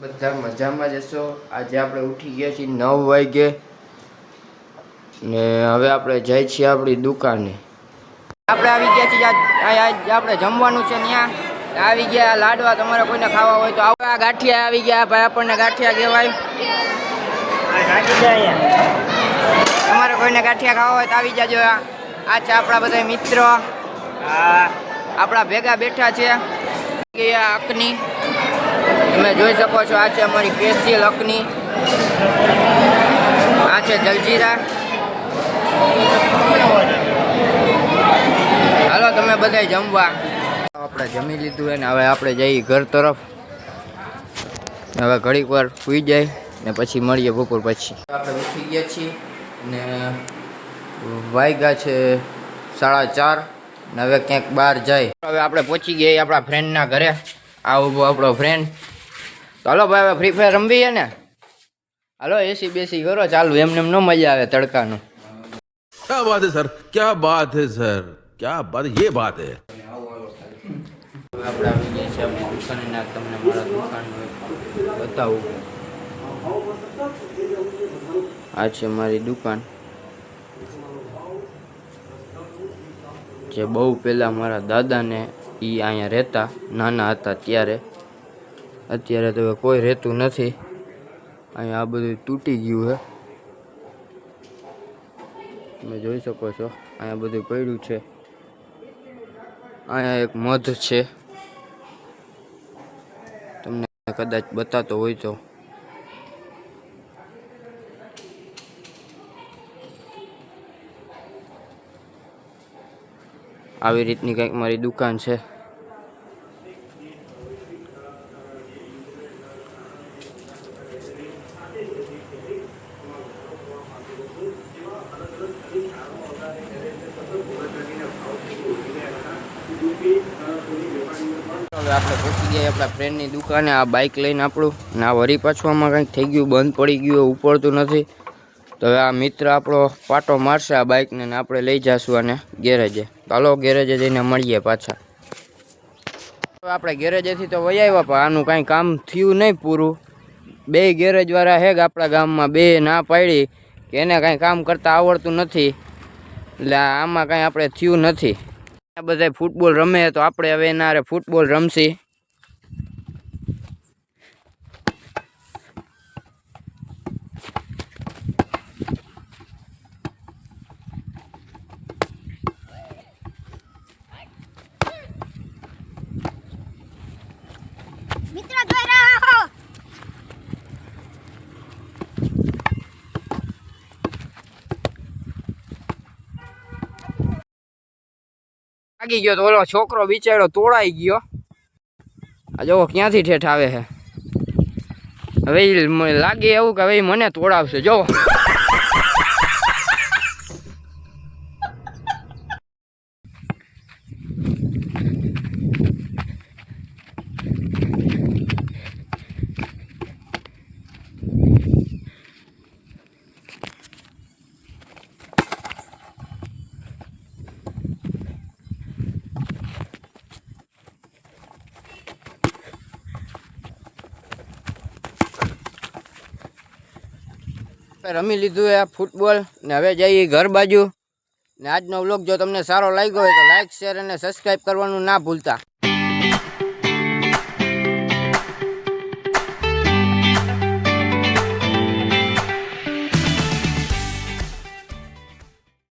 બધા મજામાં જશો। આજે આપણે ઉઠી ગયા છીએ 9 વાગે ને હવે આપણે જઈ છીએ આપણી દુકાને। આપણે આવી ગયા છીએ આજ આપણે જમવાનું છે ત્યાં આવી ગયા લાડવા। તમારે કોઈને ખાવા હોય તો આવો। આ ગાંઠિયા આવી ગયા ભાઈ, આપણને ગાંઠિયા કહેવાય। તમારે કોઈને ગાંઠિયા ખાવા હોય તો આવી જાજો। આ છે આપણા બધા મિત્રો, આપણા ભેગા બેઠા છે। અકની તમે જોઈ શકો છો, આ છે અમારી સ્પેશિયલ અકની, આ છે જલજીરા। હાલો તમે બધા જમવા। આપણે જમી લીધું ને હવે આપણે જઈએ ઘર તરફ। હવે ઘડીક વાર સુઈ જાય ને પછી મળીએ બપોર પછી। આપણે ઉઠી ગયા છીએ ને વાગ્યા છે 4:30 ને હવે ક્યાંક બહાર જાય। હવે આપણે પહોંચી ગયા આપણા ફ્રેન્ડના ઘરે। આ ઉભો આપણો ફ્રેન્ડ। તો હાલો ભાઈ, હવે ફ્રી ફાયર રમવીએ ને? હાલો એસી બેસી કરો ચાલુ, એમને ન મજા આવે તડકાનું। क्या बात है सर, क्या बात है सर, क्या बात, ये बात है। આપણે આવી ગયા છીએ આપણી દુકાને ના, તમને મારા દુકાનનું બતાવું। આ છે મારી દુકાન, જે બહુ પહેલાં મારા દાદાને એ અહીંયા રહેતા, નાના હતા ત્યારે। અત્યારે તો કોઈ રહેતું નથી અહીંયા, આ બધું તૂટી ગયું છે। તમે જોઈ શકો છો અહીંયા બધું પડ્યું છે। અહીંયા એક મધ છે, તમને કદાચ બતાતો હોય તો। આવી રીતની કંઈક મારી દુકાન છે। હવે આપણે પહોંચી ગયા આપણા ફ્રેન્ડની દુકાને। આ બાઇક લઈને આપણું ને આ વરી પાછું આમાં કંઈક થઈ ગયું, બંધ પડી ગયું, ઉપડતું નથી। તો હવે આ મિત્ર આપણો પાટો મારશે આ બાઇકને ને આપણે લઈ જઈશું આને ગેરેજે। ચાલો ગેરેજે જઈને મળીએ પાછા। આપણે ગેરેજેથી તો વહી આવ્યા, પણ આનું કાંઈ કામ થયું નહીં પૂરું। બે ગેરેજવાળા હે આપણા ગામમાં, બે ના પાડી કે એને કાંઈ કામ કરતાં આવડતું નથી, એટલે આમાં કાંઈ આપણે થયું નથી। બધા ફૂટબોલ રમે તો આપણે હવે એના હારે ફૂટબોલ રમશી। લાગી ગયો તો ઓલો છોકરો બિચારો તોડાઈ ગયો। આ જો ક્યાંથી ઠેઠ આવે છે। હવે લાગે એવું કે હવે મને તોડાવશે। જો રમી લીધું આ ફૂટબોલ ને હવે જઈએ ઘર બાજુ। ને આજનો વ્લોગ જો તમને સારો લાગ્યો હોય તો લાઈક, શેર અને સબસ્ક્રાઈબ કરવાનું ના ભૂલતા।